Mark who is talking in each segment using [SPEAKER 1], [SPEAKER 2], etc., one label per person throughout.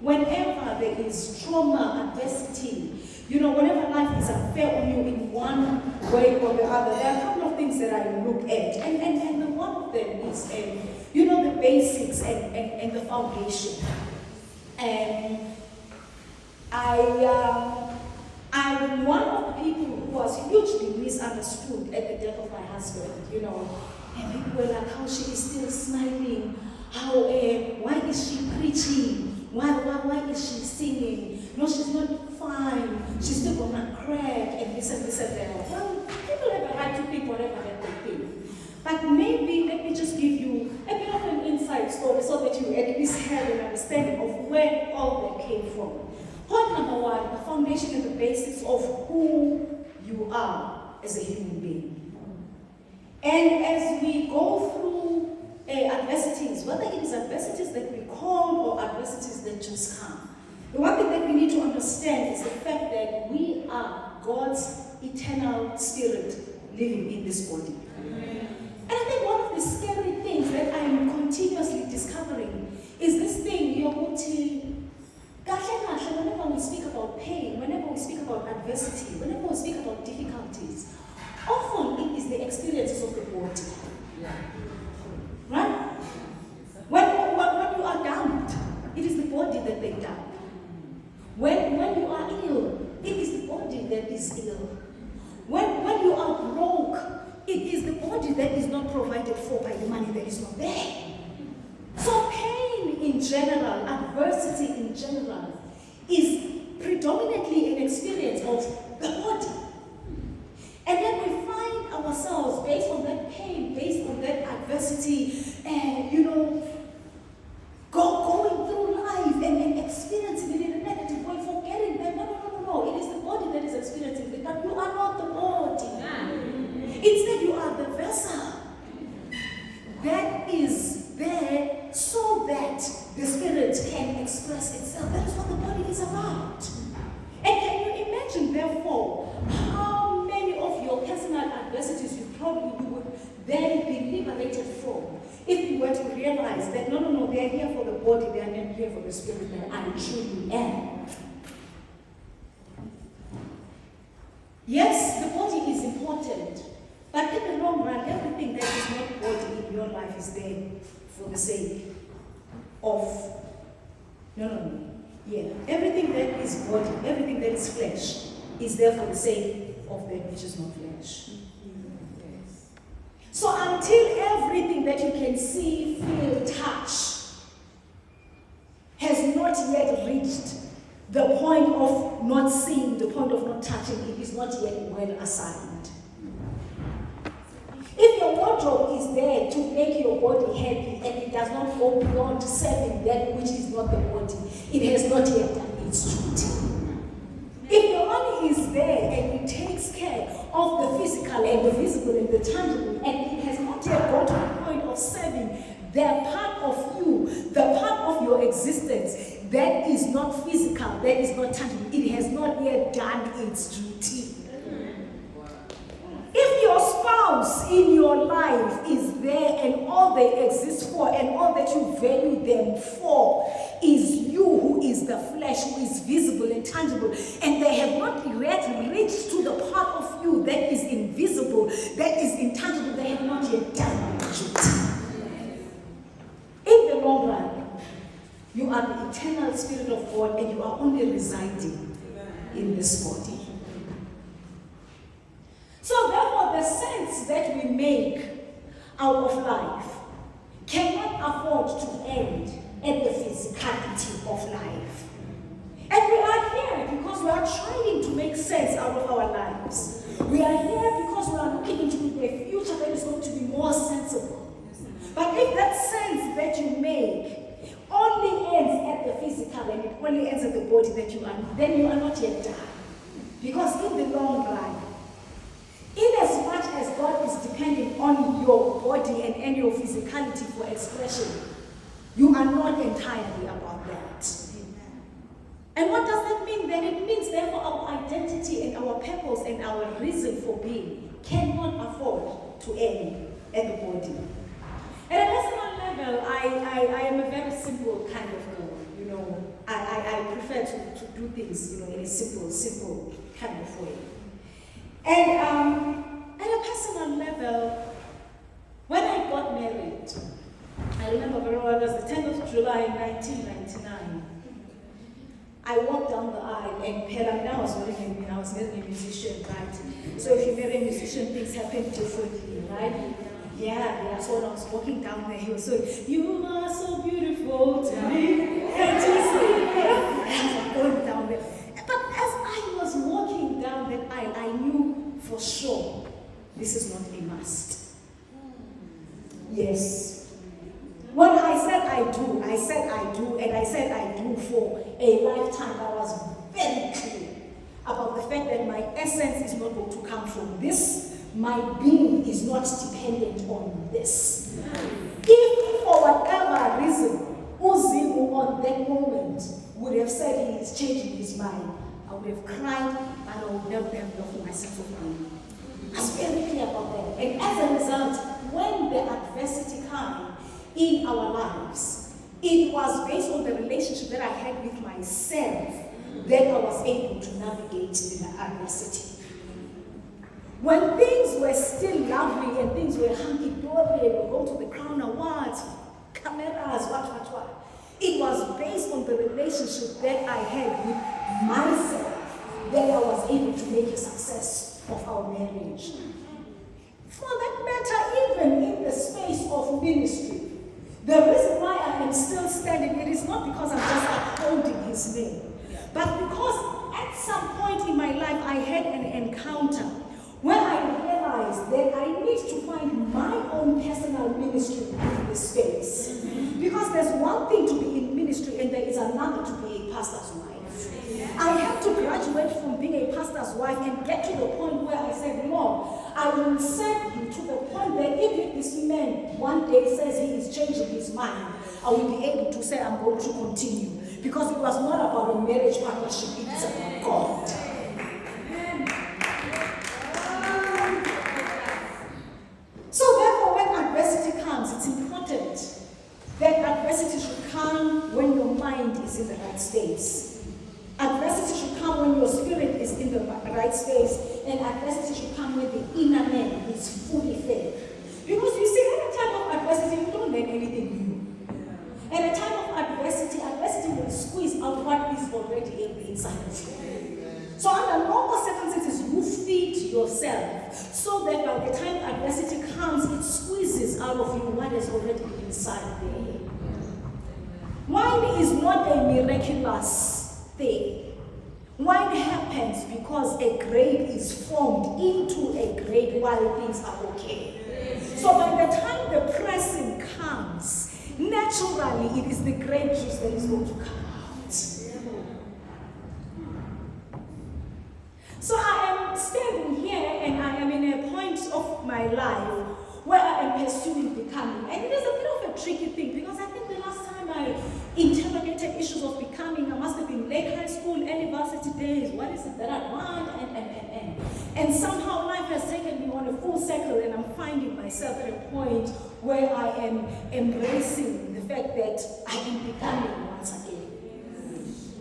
[SPEAKER 1] whenever there is trauma, adversity, whenever life is unfair on you in one way or the other, there are a couple of things that I look at. And one of them is, the basics and the foundation. And I'm one of the people who was hugely misunderstood at the death of my husband, And people were like, how she is still smiling, why is she preaching? Why is she singing? No, she's not fine. She's still gonna crack and this and that. Well, people have a right to think whatever that they think. But maybe let me just give you a bit of an inside story so that you at least have an understanding of where all that came from. Point number one, the foundation and the basics of who you are as a human being. And as we go through adversities, whether it is adversities that we call or adversities that just come, the one thing that we need to understand is the fact that we are God's eternal spirit living in this body. And I think one of the scary things that I am continuously discovering is this thing, whenever we speak about pain, whenever we speak about adversity, whenever we speak about difficulties, often it is the experiences of the body. Right? When you are damned, it is the body that they damn. When you are ill, it is the body that is ill. When you are broke, it is the body that is not provided for by the money that is not there. So pain in general, adversity in general, is predominantly an experience of the body. And then we find ourselves, based on that pain, based on that adversity, going through life and experiencing it in a negative way, forgetting that no, it is the body that is experiencing it, but you are not the body. Instead, you are the vessel that is there so that the spirit can express itself. That is what the body is about. And can you imagine, therefore, how many of your personal adversities you probably would then be liberated from if you were to realize that no, they are here for the body, they are not here for the spirit, that I truly am. Yes, the body is important, but in the long run, everything that is not body in your life is there for the sake of everything that is body, everything that is flesh is there for the sake of that which is not flesh. So until everything that you can see, feel, touch has not yet reached the point of not seeing, the point of not touching, it is not yet well assigned. If your wardrobe is there to make your body happy and it does not go beyond serving that which is not the body, it has not yet done its duty. If your money is there and it takes care of the physical and the visible and the tangible, and it has not yet gone to the point of serving the part of you, the part of your existence that is not physical, that is not tangible, it has not yet done its duty. If your spouse in your life is there and all they exist for and all that you value them for is you, who is the flesh, who is visible and tangible, and they have not yet reached to the part of you that is invisible, that is intangible, they have not yet done their duty. In the long run, you are the eternal spirit of God and you are only residing in this body. So therefore, the sense that we make out of life cannot afford to end at the physicality of life. And we are here because we are trying to make sense out of our lives. We are here because we are looking into a future that is going to be more sensible. But if that sense that you make only ends at the physical and it only ends at the body that you are, then you are not yet done. Because in the long run, in as much as God is depending on your body and your physicality for expression, you are not entirely about that. And what does that mean then? It means therefore our identity and our purpose and our reason for being cannot afford to end at the body. At a personal level, I am a very simple kind of girl, I prefer to do things, in a simple kind of way. And at a personal level, when I got married, I remember very well, it was the 10th of July 1999. I walked down the aisle, and I was marrying a musician, right? So if you marry a musician, things happen differently, right? Yeah, so when I was walking down there, he was saying, "You are so beautiful to me." And I was going down there. But as I was walking down that aisle, I knew for sure this is not a must. Yes. When I said I do, and I said I do for a lifetime. I was very clear about the fact that my essence is not going to come from this. My being is not dependent on this. If for whatever reason, Uzimu on that moment would have said he is changing his mind, I would have cried and I would never have loved myself of me. I was very clear about that. And as a result, when the adversity came in our lives, it was based on the relationship that I had with myself that I was able to navigate the adversity. When things were still lovely and things were hunky-dory, we go to the Crown Awards, cameras, what. It was based on the relationship that I had with myself that I was able to make a success of our marriage. For that matter, even in the space of ministry, the reason why I am still standing, it is not because I'm just upholding his name, but because at some point in my life I had an encounter when I realized that I need to find my own personal ministry in this space. Because there's one thing to be in ministry and there is another to be a pastor's wife. I have to graduate from being a pastor's wife and get to the point where I said, Lord, I will serve you to the point that even if this man one day says he is changing his mind, I will be able to say I'm going to continue. Because it was not about a marriage partnership, it's about God. So therefore, when adversity comes, it's important that adversity should come when your mind is in the right space. Adversity should come when your spirit is in the right space, and adversity should come when the inner man is fully fed. Because you see, at a time of adversity, you don't learn anything new. At a time of adversity will squeeze out what is already in the inside of you. So under normal circumstances, you feed yourself so that by the time adversity comes, it squeezes out of you what is already inside there. Wine is not a miraculous thing. Wine happens because a grape is formed into a grape while things are okay. So by the time the pressing comes, naturally it is the grape juice that is going to come out. So I am standing here and I am in a point of my life where I am pursuing becoming. And it is a bit of a tricky thing because I think the last time I interrogated issues of becoming, I must have been late high school, university days. What is it that I want? And somehow life has taken me on a full circle and I'm finding myself at a point where I am embracing the fact that I am becoming once again.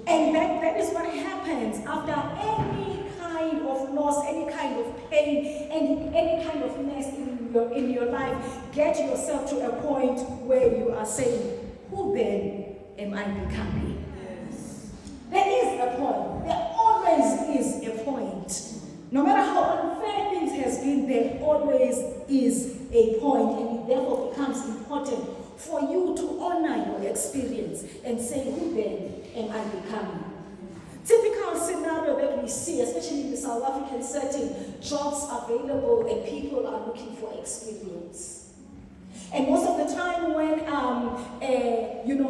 [SPEAKER 1] And that is what happens after any kind of loss, any kind of pain, any kind of mess in your life. Get yourself to a point where you are saying, who then am I becoming? Yes. There is a point. There always is a point. No matter how unfair things has been, there always is a point, and it therefore becomes important for you to honor your experience and say, who then am I becoming? Typical scenario that we see, especially in the South African setting, jobs available and people are looking for experience. And most of the time when,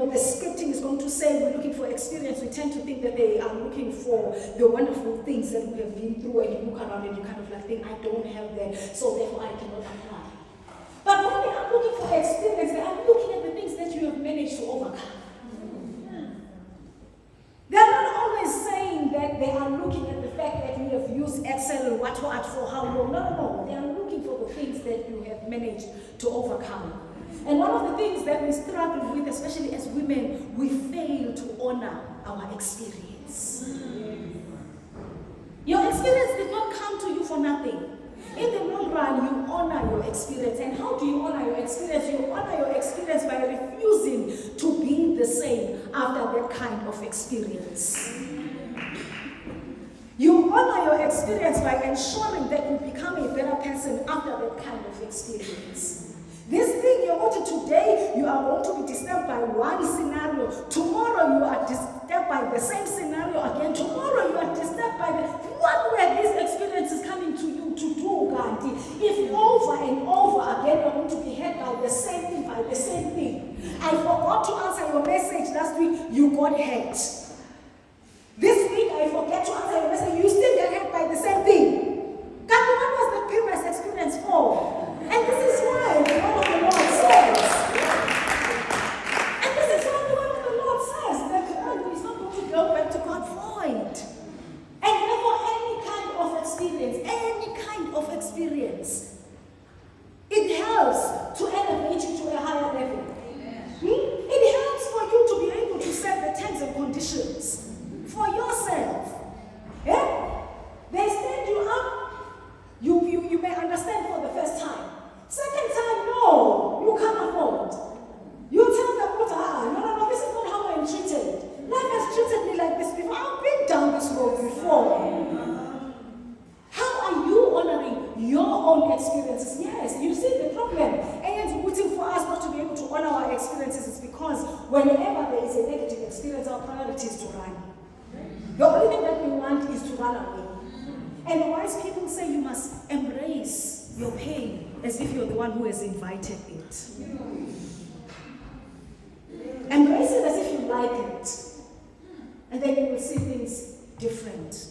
[SPEAKER 1] the scripting is going to say we're looking for experience, we tend to think that they are looking for the wonderful things that we have been through, and you look around and you kind of like think, I don't have that, so therefore I cannot apply. But when they are looking for experience, they are looking at the things that you have managed to overcome. They're not always saying that they are looking at the fact that you have used Excel or what for how long. No. They are looking for the things that you have managed to overcome. And one of the things that we struggle with, especially as women, we fail to honor our experience. Your experience did not come to you for nothing. In the long run, you honor your experience. And how do you honor your experience? You honor your experience by refusing to be the same after that kind of experience. You honor your experience by ensuring that you become a better person after that kind of experience. This thing you're going to today, you are going to be disturbed by one scenario. Tomorrow you are disturbed by the same scenario again. Tomorrow you are disturbed by what were these experiences coming to you to do, Gandhi? If over and over again you're going to be hurt by the same thing, by the same thing. I forgot to answer your message last week, you got hurt. This week I forget to answer your message, you still get hurt by the same thing. Gandhi, what was the previous experience for? And this is why the word of the Lord says, and this is why the word of the Lord says, that the earth is not going to go back to God void. And therefore, any kind of experience, it helps to elevate you to a higher level. It helps for you to be able to set the terms and conditions for yourself. Yeah? They stand you up, you may understand for the first time. Second time, no, you can't afford. You tell them, no, this is not how I'm treated. Life has treated me like this before. I've been down this road before. How are you honoring your own experiences? Yes, you see the problem. And waiting for us not to be able to honor our experiences is because whenever there is a negative experience, our priority is to run. The only thing that we want is to run away. And wise people say you must embrace your pain as if you're the one who has invited it. Embrace it as if you like it. And then you will see things different.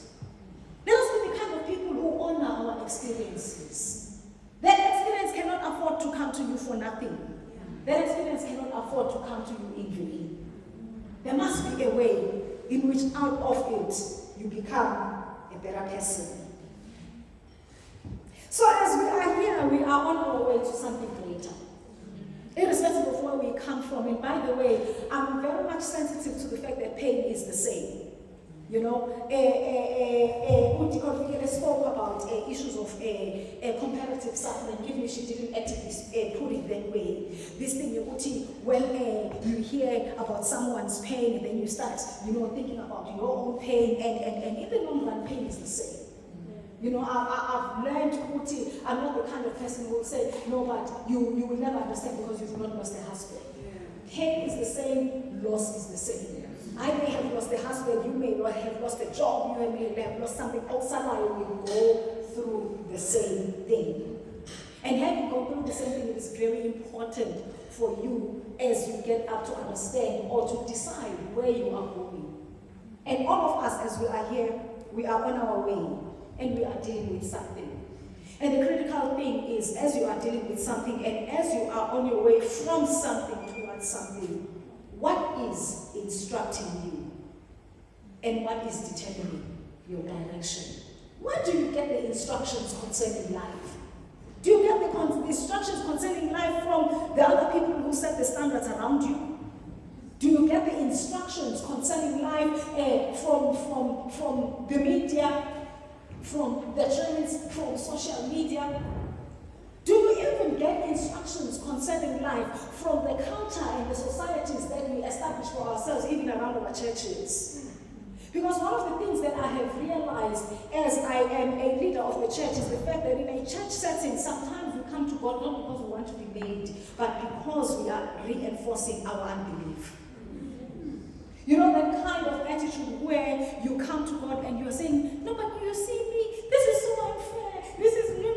[SPEAKER 1] Let us be the kind of people who honor our experiences. That experience cannot afford to come to you for nothing. That experience cannot afford to come to you in vain. There must be a way in which out of it you become a better person. So as we are here, we are on our way to something greater. Irrespective of where we come from. And by the way, I'm very much sensitive to the fact that pain is the same. You know, Uti Configure spoke about issues of comparative suffering. Give me, she didn't actively put it that way. This thing, Uti, when you hear about someone's pain, and then you start, thinking about your own pain, and in the long run, pain is the same. I've learned, Uti, I'm not the kind of person who will say, no, but you will never understand because you've not lost a husband. Yeah. Pain is the same, loss is the same. Yeah. I may have lost a husband, you may have lost a job, you may have lost something else, and I will go through the same thing. And having gone through the same thing, it is very important for you as you get up to understand or to decide where you are going. And all of us, as we are here, we are on our way. And we are dealing with something. And the critical thing is, as you are dealing with something and as you are on your way from something towards something, what is instructing you? And what is determining your direction? Where do you get the instructions concerning life? Do you get the instructions concerning life from the other people who set the standards around you? Do you get the instructions concerning life from the media? From the trends, from social media? Do you even get instructions concerning life from the culture and the societies that we establish for ourselves, even around our churches? Because one of the things that I have realized as I am a leader of the church is the fact that in a church setting, sometimes we come to God not because we want to be made, but because we are reinforcing our unbelief. That kind of attitude where you come to God and you're saying, no, but you see me, this is so unfair, this is no,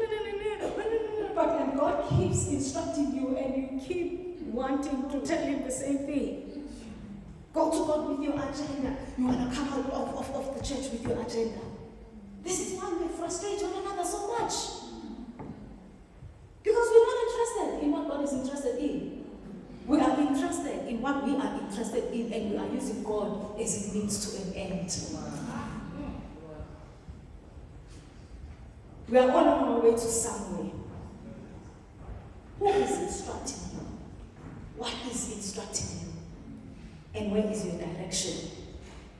[SPEAKER 1] but God keeps instructing you and you keep wanting to tell him the same thing. Go to God with your agenda. You want to come out of the church with your agenda. This is why we frustrate one another so much. Because we're not interested in what God is interested in. We are interested in what we are interested in, and we are using God as a means to an end. We are all on our way to somewhere. Who is instructing you? What is instructing you? And where is your direction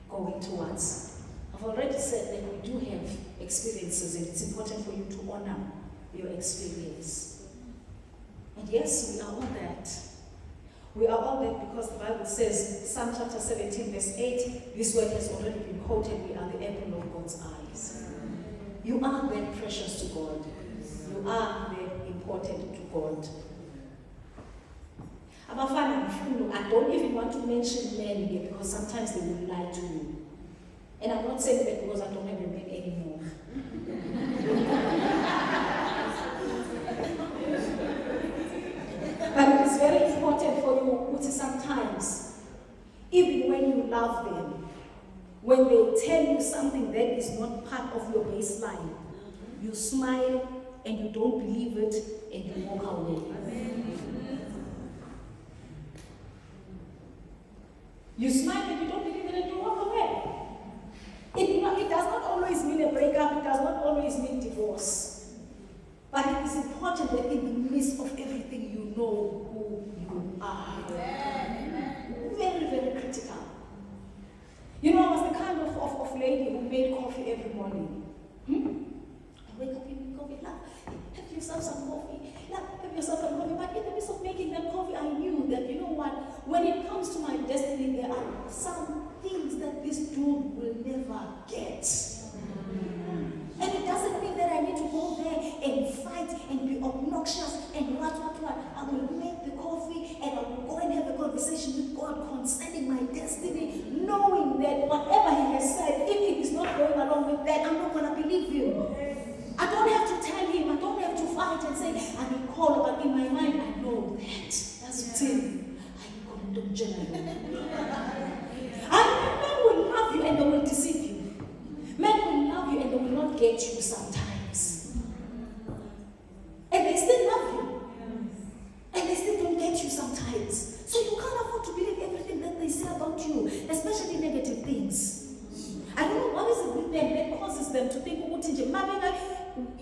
[SPEAKER 1] going towards? I've already said that we do have experiences, and it's important for you to honor your experience. And yes, we are all that. We are all that because the Bible says, Psalm chapter 17, verse 8, this word has already been quoted, we are the apple of God's eyes. You are that precious to God. You are that important to God. I don't even want to mention men here because sometimes they will lie to you. And I'm not saying that because I don't have a man anymore. But it is very important for you, which is sometimes, even when you love them, when they tell you something that is not part of your baseline, you smile and you don't believe it and you walk away. You smile and you don't believe it and you walk away. It does not always mean a breakup, it does not always mean divorce. But it is important that in the midst of everything you know who you are. Very, very critical. You know, I was the kind of lady who made coffee every morning. I wake up and make coffee, have yourself some coffee, have yourself some coffee. But in the midst of making that coffee, I knew that, you know what, when it comes to my destiny, there are some things that this dude will never get. And it doesn't mean that I need to go there and fight and be obnoxious and what. I will make the coffee and I will go and have a conversation with God concerning my destiny, knowing that whatever He has said, if it is not going along with that, I'm not going to believe Him. I don't have to tell Him, I don't have to fight and say, I will call, but in my mind, I know that. That's it. I'm going to general. And men will love you and they will deceive you. Men will love you and they will not get you sometimes. And they still love you. And they still don't get you sometimes. So you can't afford to believe everything that they say about you, especially negative things. I don't know what is it with them that causes them to think,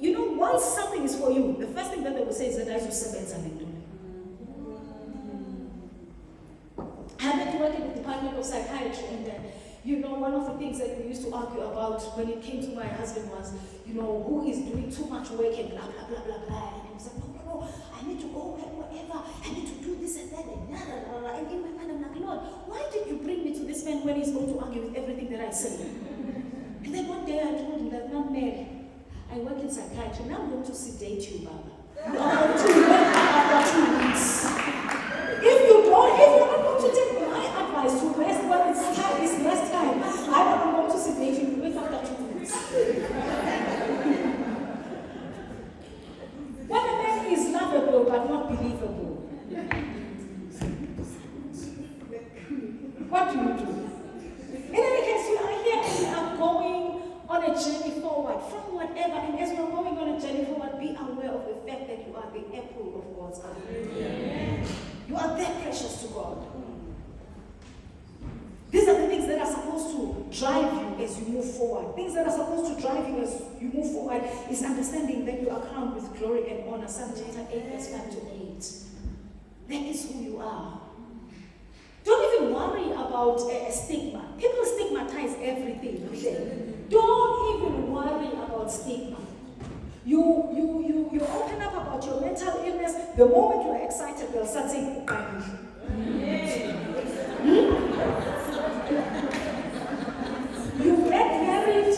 [SPEAKER 1] you know, once something is for you, the first thing that they will say is that I should sebenza. I happened to work in the Department of Psychiatry, and you know, one of the things that we used to argue about when it came to my husband was, you know, who is doing too much work and blah, blah, blah, blah, blah. And he was like, no, I need to go wherever, I need to do this and that, and blah, blah, blah, blah. And in my mind, I'm like, Lord, why did you bring me to this man when he's going to argue with everything that I say? And then one day I told him that, now, Mary, I work in psychiatry, now I'm going to sedate you, Baba. You are going to work after 2 weeks. If you're not going to take my advice to rest when it's rest time, I'm not going to sedate you, wait after 2 weeks. When a man is lovable but not believable, what do you do? In any case, we are here and we are going on a journey forward from whatever, and as we are going on a journey forward, be aware of the fact that you are the apple of God's eye. You are that precious to God. These are the things that are supposed to drive you as you move forward. Things that are supposed to drive you as you move forward is understanding that you are crowned with glory and honor. Psalm chapter 8, verse 5 to 8. That is who you are. Don't even worry about a stigma. People stigmatize everything. Don't even worry about stigma. You open up about your mental illness. The moment you are excited, they'll start saying, You get married.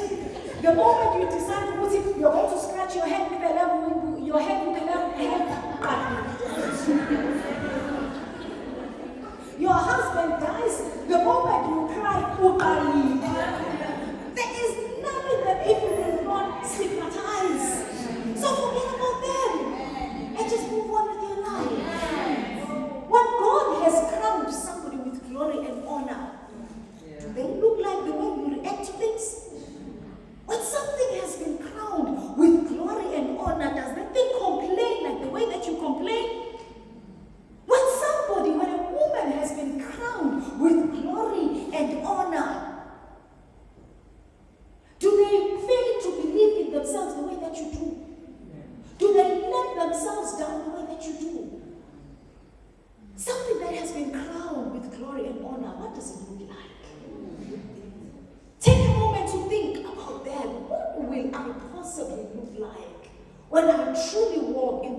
[SPEAKER 1] The moment you decide to put it, you're going to scratch your head with a lamp, your head with a lamp. Your husband dies. The moment you cry, there is nothing that people will not stigmatize. So forget about them and just move on with your life. When God has crowned somebody with glory and honor, do they look like the way you react to things? When something has been crowned with glory and honor, does that thing complain like the way that you complain? When a woman has been crowned with glory and honor,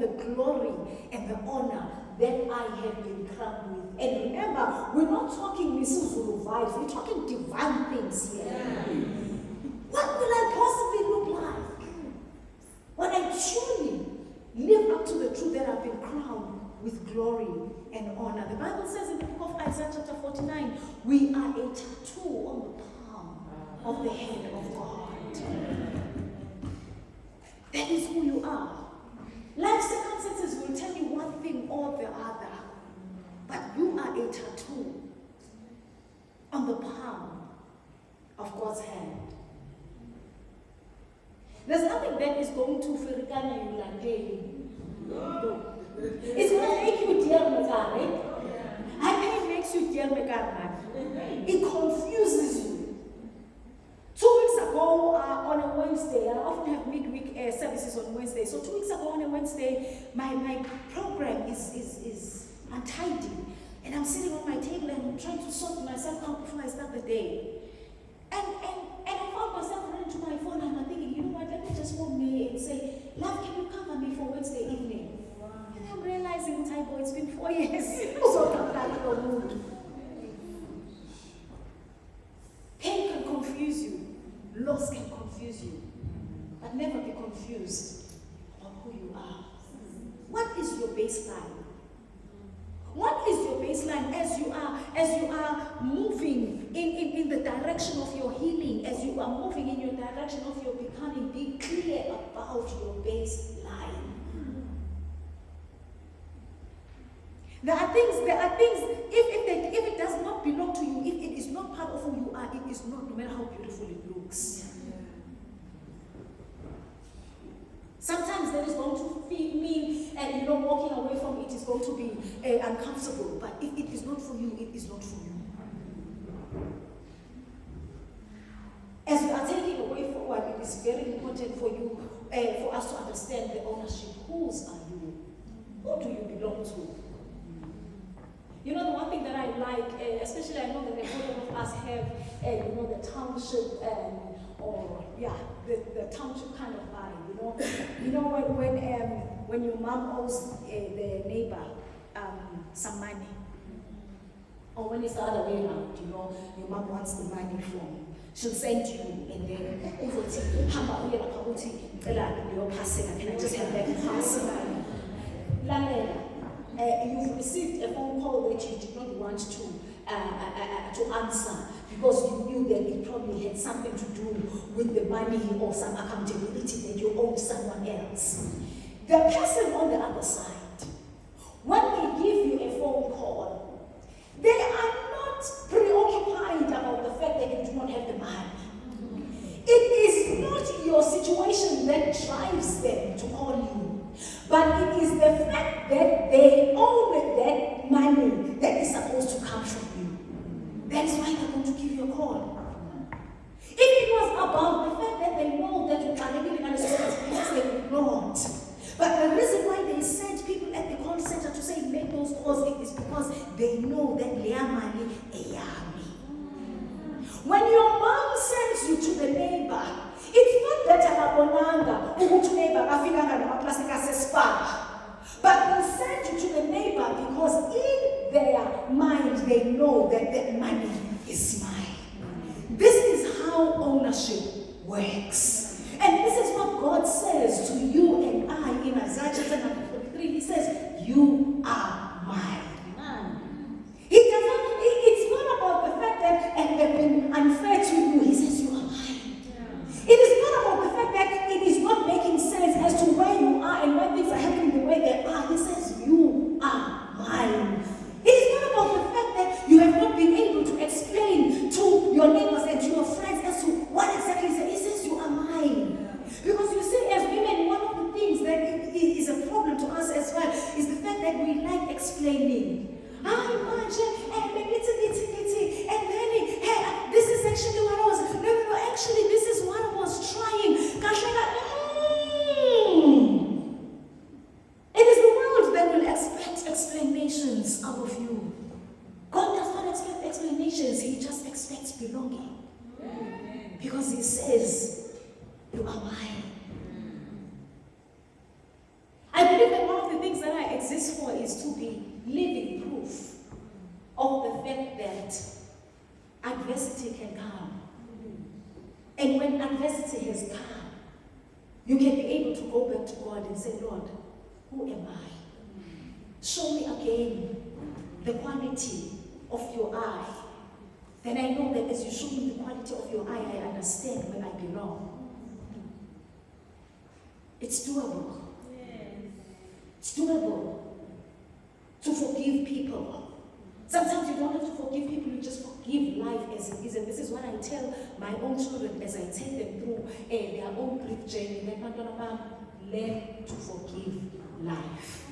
[SPEAKER 1] the glory and the honor that I have been crowned with. And remember, we're not talking Misuzulu vibes, we're talking divine things here. What will I possibly look like when I truly live up to the truth that I've been crowned with glory and honor? The Bible says in the book of Isaiah chapter 49, we are a tattoo on the palm of the hand of God. That is who you are. Life circumstances will tell you one thing or the other, but you are a tattoo on the palm of God's hand. There's nothing that is going to firikana you like, hey, no. It's going to make you dear mekar, right? I think it makes you dear mekar. It confuses you. 2 weeks ago, on a Wednesday, I often have midweek services on Wednesday. So 2 weeks ago on a Wednesday, my program is untidy. And I'm sitting on my table and trying to sort myself out before I start the day. And I found myself running to my phone and I'm thinking, you know what, let me just phone me and say, love, can you cover me for Wednesday evening? And I'm realizing, Taibo, it's been 4 years. So I'm like, your mood. Pain can confuse you. Loss can confuse you. But never be confused about who you are. What is your baseline? What is your baseline as you are moving in the direction of your healing, as you are moving in your direction of your becoming? Be clear about your baseline. There are things, if it does not belong to you, if it is not part of who you are, it is not, no matter how beautiful it looks. Sometimes that is going to mean, and walking away from it is going to be uncomfortable. But if it is not for you, it is not for you. As we are taking away forward, it is very important for you, for us to understand the ownership. Whose are you? Who do you belong to? You know, the one thing that I like, especially I know that a lot of us have, the township, the township kind of vibe, You know when your mom owes the neighbor some money, or when it's the other way around, your mom wants the money from, she'll send you, and then can I just have that parcel? You've received a phone call that you did not want to answer because you knew that it probably had something to do with the money or some accountability that you owed someone else. The person on the other side, when they give you a phone call, they are not preoccupied about the fact that you do not have the money. It is not your situation that drives them to call you. But it is the fact that they own that money that is supposed to come from you. That is why they're going to give you a call. If it was about the fact that they know that you are living in a yes, they would not. But the reason why they send people at the call center to say make those calls is because they know that their money is yummy. When your mom sends you to the neighbor, it's not that alabonanga ukuthi neighbor kafikanga namaplastic asespa, but they send you to the neighbor because in their mind they know that that money is mine. This is how ownership works, and this is what God says to you and I in Isaiah chapter 43. He says, "You are mine." He doesn't. It's not about the fact that and they've been unfair to you. He says, "You are mine." It is not about the fact that it is not making sense as to where you are and why things are happening the way they are. He says, "You are mine." It is not about the fact that you have not been able to explain to your neighbors and to your friends as to what exactly he says. He says, "You are mine." Because you see, as women, one of the things that is a problem to us as well is the fact that we like explaining. And then this is actually what I was. No, actually, this is what I was trying. It is the world that will expect explanations out of you. God does not expect explanations, He just expects belonging. adversity can come. And when adversity has come, you can be able to go back to God and say, Lord, who am I? Show me again the quality of your eye. Then I know that as you show me the quality of your eye, I understand where I belong. It's doable. It's doable to forgive people. Sometimes you don't have to forgive people, you just forgive life as it is. And this is what I tell my own children as I take them through their own grief journey. Learn to forgive life.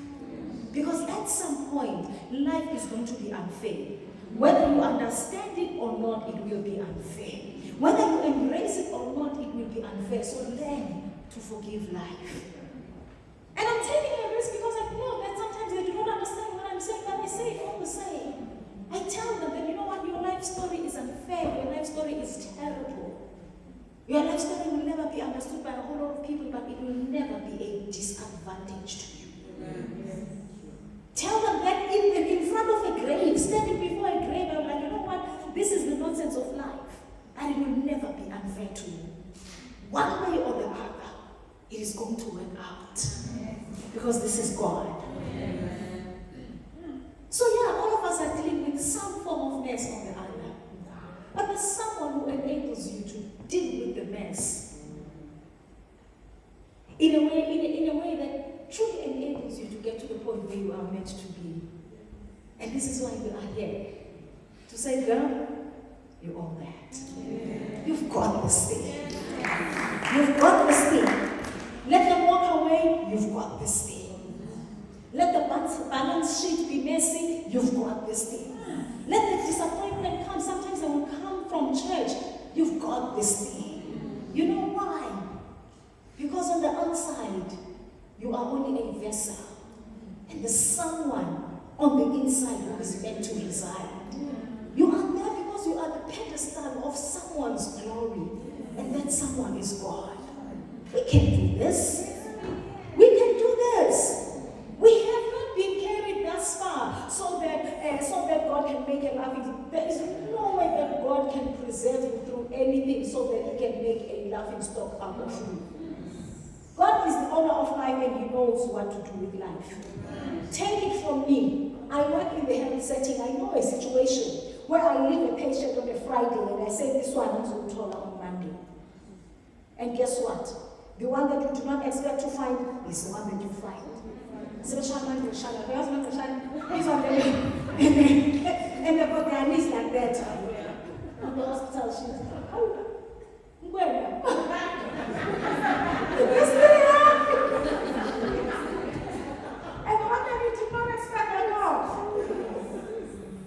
[SPEAKER 1] Because at some point, life is going to be unfair. Whether you understand it or not, it will be unfair. Whether you embrace it or not, it will be unfair. So learn to forgive life. And I'm telling you this because I know that sometimes they do not understand what I'm saying, but they say it all the same. I tell them that, you know what, your life story is unfair, your life story is terrible. Your life story will never be understood by a whole lot of people, but it will never be a disadvantage to you. Tell them that in front of a grave, standing before a grave, I'm like, you know what, this is the nonsense of life, and it will never be unfair to you. One way or the other, it is going to work out. Because this is God. So yeah, all of us are dealing with some form of mess on the other. But there's someone who enables you to deal with the mess in a way that truly enables you to get to the point where you are meant to be. And this is why you are here. To say, girl, you own that. You've got this thing. You've got this thing. Let them walk away, you've got this thing. Let the balance sheet be messy, you've got this thing. Let the disappointment come, sometimes it will come from church, you've got this thing. You know why? Because on the outside, you are only a vessel. And there's someone on the inside who is meant to reside. You are there because you are the pedestal of someone's glory. And that someone is God. We can do this. We can do this. We have not been carried thus far so that God can make a laughing. There is no way that God can preserve you through anything so that He can make a laughing stock out of you. God is the owner of life and He knows what to do with life. Take it from me. I work in the health setting. I know a situation where I leave a patient on a Friday and I say this one is on on Monday. And guess what? The one that you do not expect to find is the one that you find. And they've got their knees like that. And the hospital, she's like, oh, where? And what have you did not expect at all?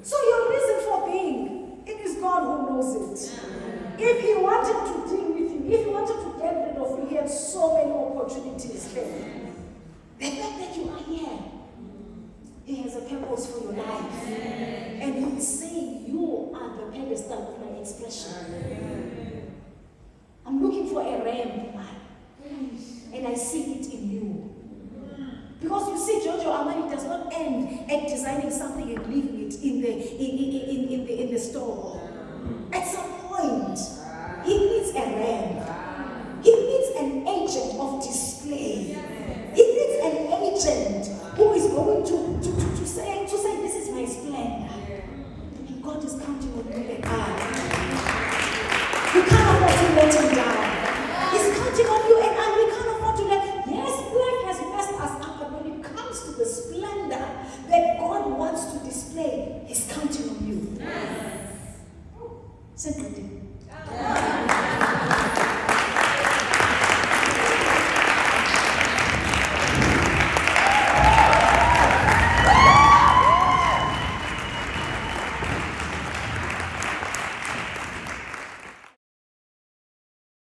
[SPEAKER 1] So your reason for being, it is God who knows it. If He wanted to deal with you, if He wanted to get rid of you, He had so many opportunities there. The fact that you are here, He has a purpose for your life. And He is saying you are the pedestal of my expression. I'm looking for a ram, and I see it in you. Because you see, Giorgio Armani does not end at designing something and leaving it in the store. At some point, he needs a ram. He needs an agent of display. He needs an agent who is going to say, this is my splendor. And God is counting on you.